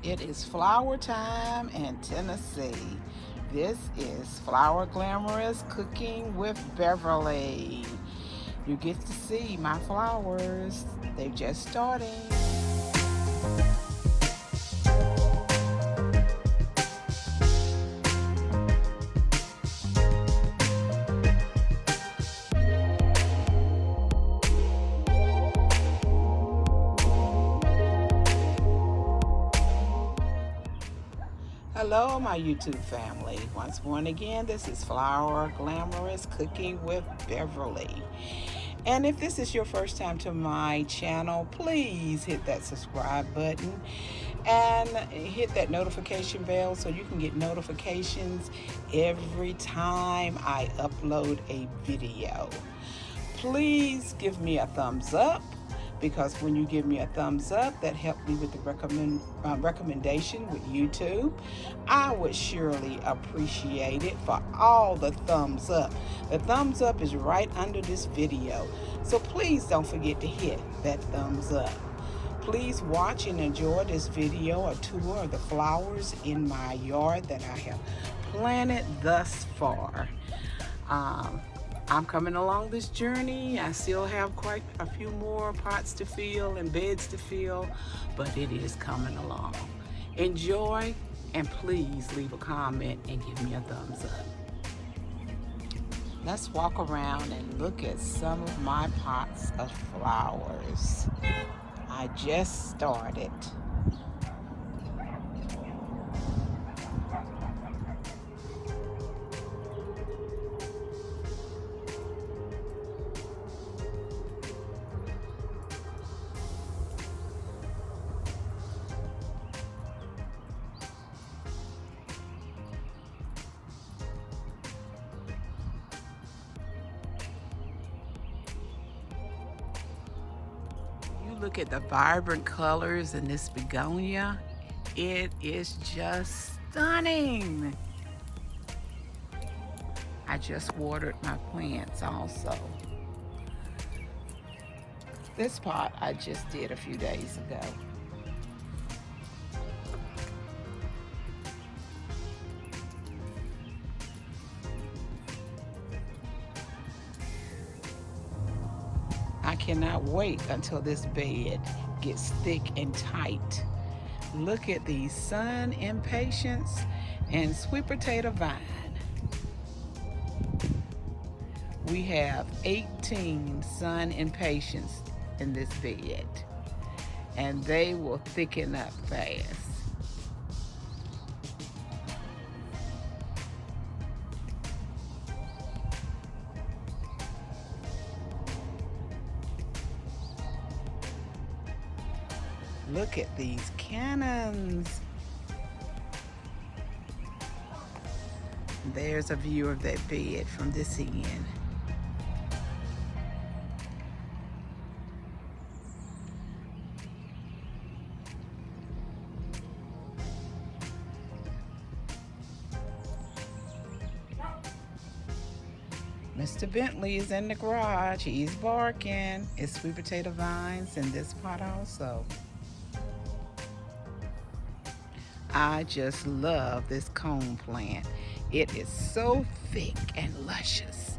It is flower time in Tennessee. This is Flower Glamorous Cooking with Beverly. You get to see my flowers. They're just starting. Hello, my YouTube family. Once more and again, this is Flower Glamorous Cooking with Beverly. And if this is your first time to my channel, please hit that subscribe button and hit that notification bell so you can get notifications every time I upload a video. Please give me a thumbs up, because when you give me a thumbs up, that helps me with the recommendation with YouTube. I would surely appreciate it for all the thumbs up. The thumbs up is right under this video, so please don't forget to hit that thumbs up. Please watch and enjoy this video, a tour of the flowers in my yard that I have planted thus far. I'm coming along this journey. I still have quite a few more pots to fill and beds to fill, but it is coming along. Enjoy, and please leave a comment and give me a thumbs up. Let's walk around and look at some of my pots of flowers. I just started. Look at the vibrant colors in this begonia. It is just stunning. I just watered my plants also. This pot I just did a few days ago. I cannot wait until this bed gets thick and tight. Look at these sun impatiens and sweet potato vine. We have 18 sun impatiens in this bed, and they will thicken up fast. Look at these cannons. There's a view of that bed from this end. Mr. Bentley is in the garage. He's barking. It's sweet potato vines in this pot also. I just love this cone plant. It is so thick and luscious.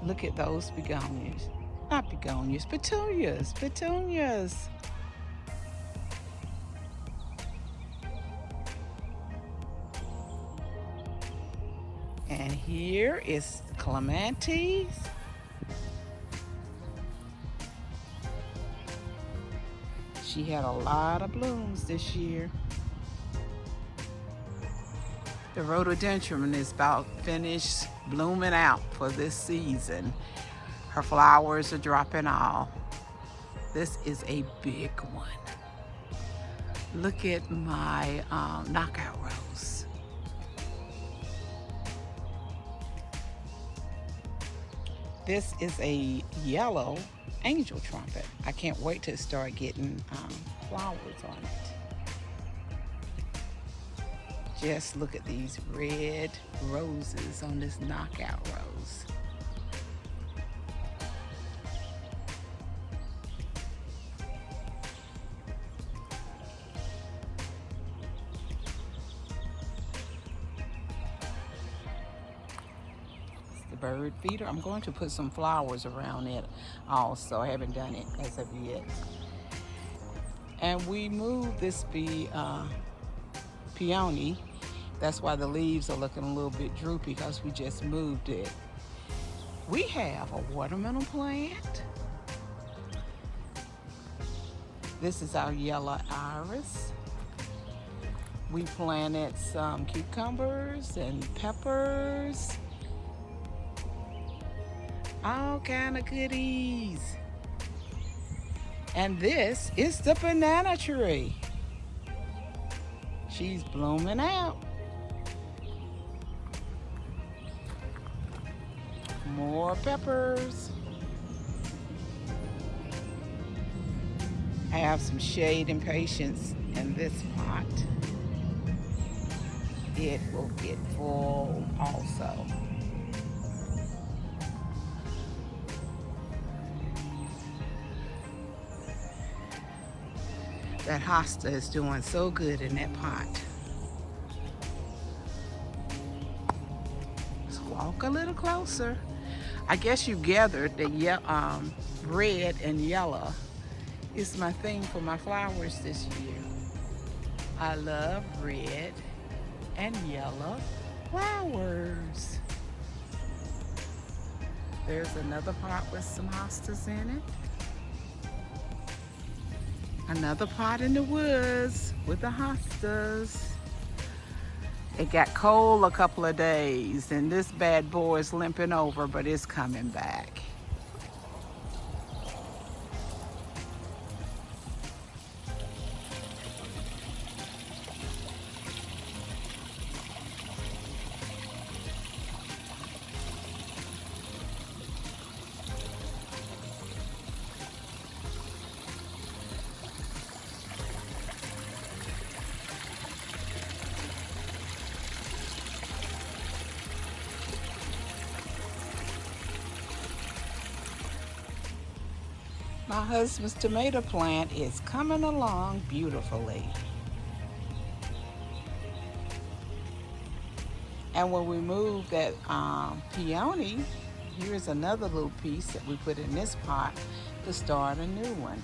Look at those begonias. Not begonias, petunias. Petunias. And here is clematis. She had a lot of blooms this year. The rhododendron is about finished blooming out for this season. Her flowers are dropping off. This is a big one. Look at my knockout rose. This is a yellow angel trumpet. I can't wait to start getting flowers on it. Just look at these red roses on this knockout rose. bird feeder. I'm going to put some flowers around it also. I haven't done it as of yet. And we moved this peony. That's why the leaves are looking a little bit droopy, because we just moved it. We have a watermelon plant. This is our yellow iris. We planted some cucumbers and peppers. All kind of goodies. And this is the banana tree. She's blooming out. More peppers. I have some shade and patience in this pot. It will get full also. That hosta is doing so good in that pot. Let's walk a little closer. I guess you gathered that red and yellow is my theme for my flowers this year. I love red and yellow flowers. There's another pot with some hostas in it. Another pot in the woods with the hostas. It got cold a couple of days, and this bad boy is limping over, but it's coming back. My husband's tomato plant is coming along beautifully. And when we move that peony, here's another little piece that we put in this pot to start a new one.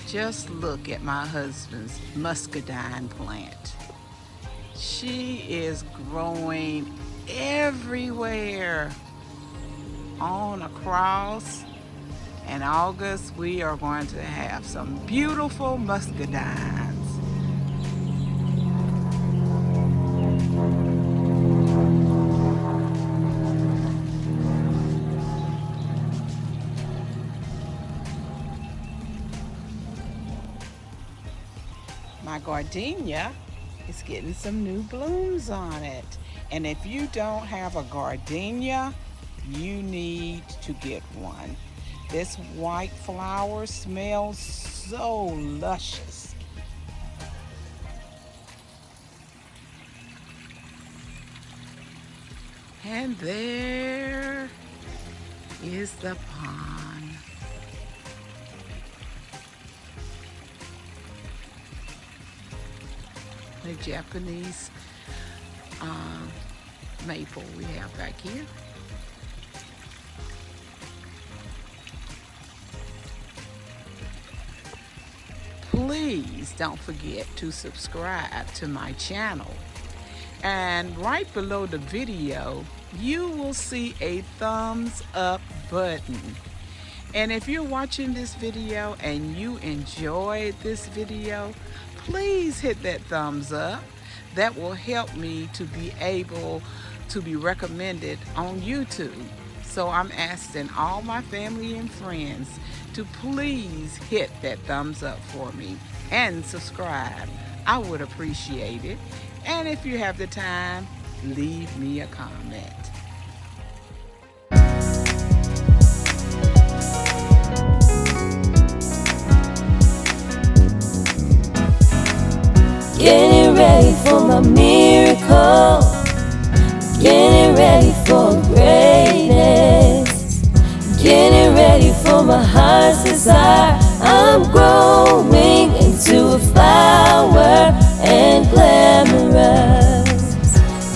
Just look at my husband's muscadine plant. She is growing everywhere. On across. In August, we are going to have some beautiful muscadines. My gardenia is getting some new blooms on it. And if you don't have a gardenia, you need to get one. This white flower smells so luscious. And there is the pond. The Japanese maple we have back here. Please don't forget to subscribe to my channel. And right below the video, you will see a thumbs up button. And if you're watching this video and you enjoyed this video, please hit that thumbs up. That will help me to be able to be recommended on YouTube. So I'm asking all my family and friends to please hit that thumbs up for me and subscribe. I would appreciate it. And if you have the time, leave me a comment. Getting ready for my miracle. Getting ready for greatness. Getting ready for my heart's desire. I'm growing into a flower and glamorous.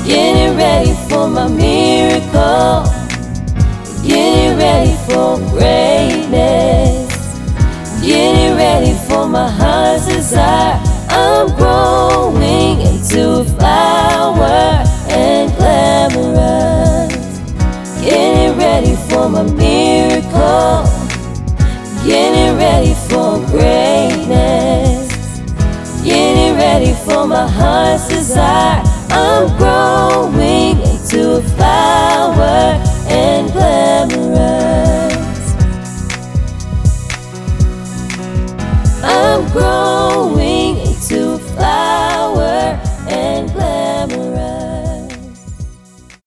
Getting ready for greatness. Getting ready for my heart's desire. I'm growing into a flower and glamorous. Getting ready for my miracle. Getting ready for greatness. Getting ready for my heart's desire. I'm growing into a flower